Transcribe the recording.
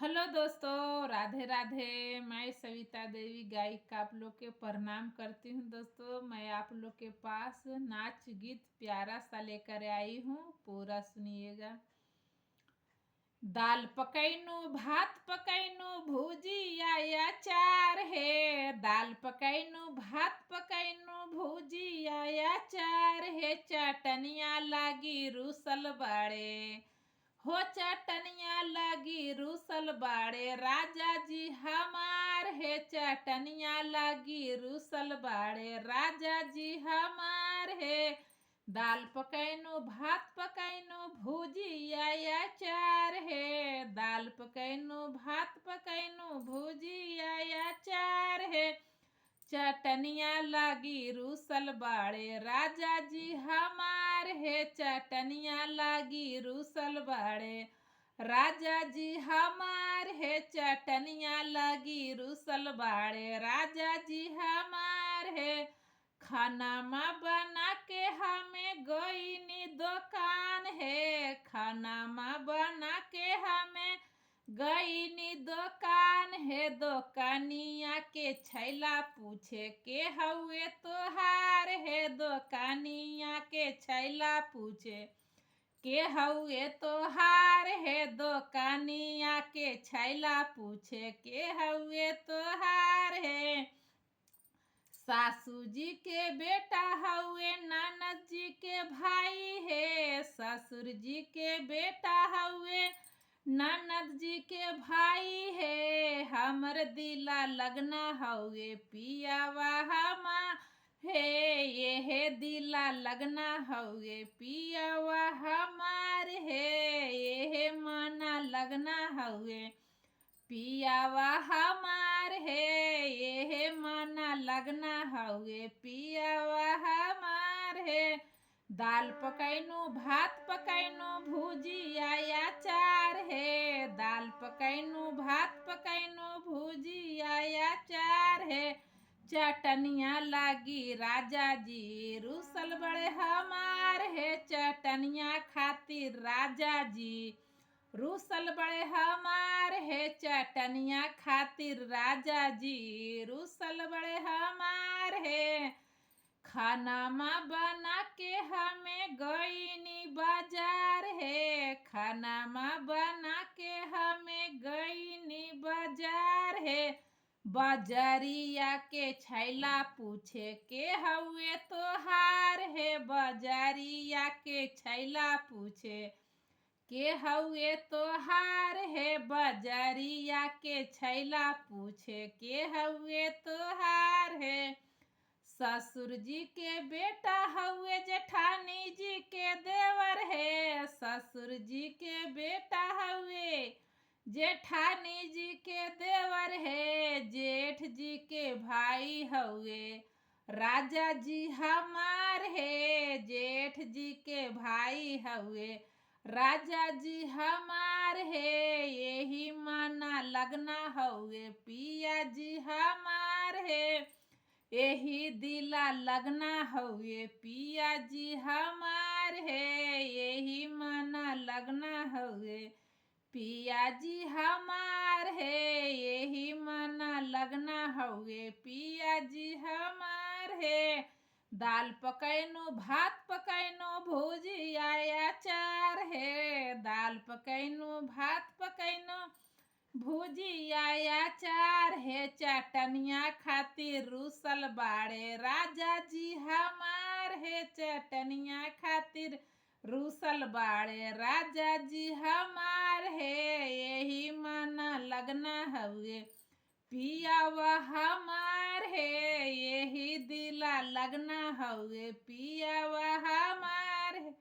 Hello दोस्तों, राधे राधे। मैं सविता देवी गायिका आप लोग के प्रणाम करती हूँ। दोस्तों, मैं आप लोग के पास नाच गीत प्यारा सा लेकर आई हूँ, पूरा सुनिएगा। दाल पकैनु भात पकैनु भुजिया अचार है। दाल पकैनु भात पकैनु भुजिया अचार है। चटनिया लागी रूसल बाड़े हो, चटनिया लगी रूसल बाड़े राजा जी हमार है। चटनिया लगी रूसल बाड़े राजा जी हमार है। दाल पकैनु भात पकैनु भुजिया अचार है। दाल पकैनु भात पकैनु भुजिया अचार है। चटनिया लागी रूसल बाड़े राजा जी हमार है। चटनिया लागी रूसल बाड़े राजा जी हमार है। चटनिया लागी रूसल बाड़े राजा जी हमार है। खाना माँ बना के हमें गईनी दुकान है। खाना माँ बना के हमें गईनी दुकान है। दुकानिया के छैला पूछे के हउए तोहार है। दुकानिया के छैला पूछे के हउए तोहार है। दुकानिया के छैला पूछे के हउए तोहार है। सासू जी के बेटा हउए ननद जी के भाई है। ससुर जी के बेटा हउए ननद जी के भाई है। हमर दिला लगना हउए पियावा हमा है। ये दिला लगना हउए पियावा हमार है। ये माना लगना हउए पियावा हमार है। ये माना लगना हउए पियावा हमार है। दाल पकैनु भात पकैनु भुजिया अचार है। दाल पकैनु भात पकैनु भुजिया अचार है। चटनिया लागी राजा जी रूसल बड़े हमार है। चटनिया खातिर राजा जी रूसल बड़े हमार है। चटनिया खातिर राजा जी रूसल बड़े हमार है। खाना माँ बना के हमें गईनी बाजार है। खाना माँ बना के हमें गईनी बाजार है। बाजारिया के छैला पूछे के हउए तोहार है। बाजारिया के छैला पूछे के हउए तोहार है। बाजारिया के छैला पूछे के हउए तोहार है। ससुर जी के बेटा हउए जेठानी जी के देवर है। ससुर जी के बेटा हउए जेठानी जी के देवर है। जेठ जी के भाई हउए राजा जी हमार है। जेठ जी के भाई हउए राजा जी हमार है। यही माना लगना हउए पिया जी हमार है। यही दिला लगना हउए पिया जी हमार है। यही माना लगना हउए पिया जी हमार है। यही माना लगना हउए पिया जी हमार है। दाल पकैनु भात पकैनु भुजिया अचार है। दाल पकैनु भात पकैनु भुजिया अचार है। चटनिया खातिर रूसल बाड़े राजा जी हमार है। चटनिया खातिर रूसल बाड़े राजा जी हमार है। यही माना लगना हउए पियावा हमार है। यही दिला लगना हउए पियावा हमार है।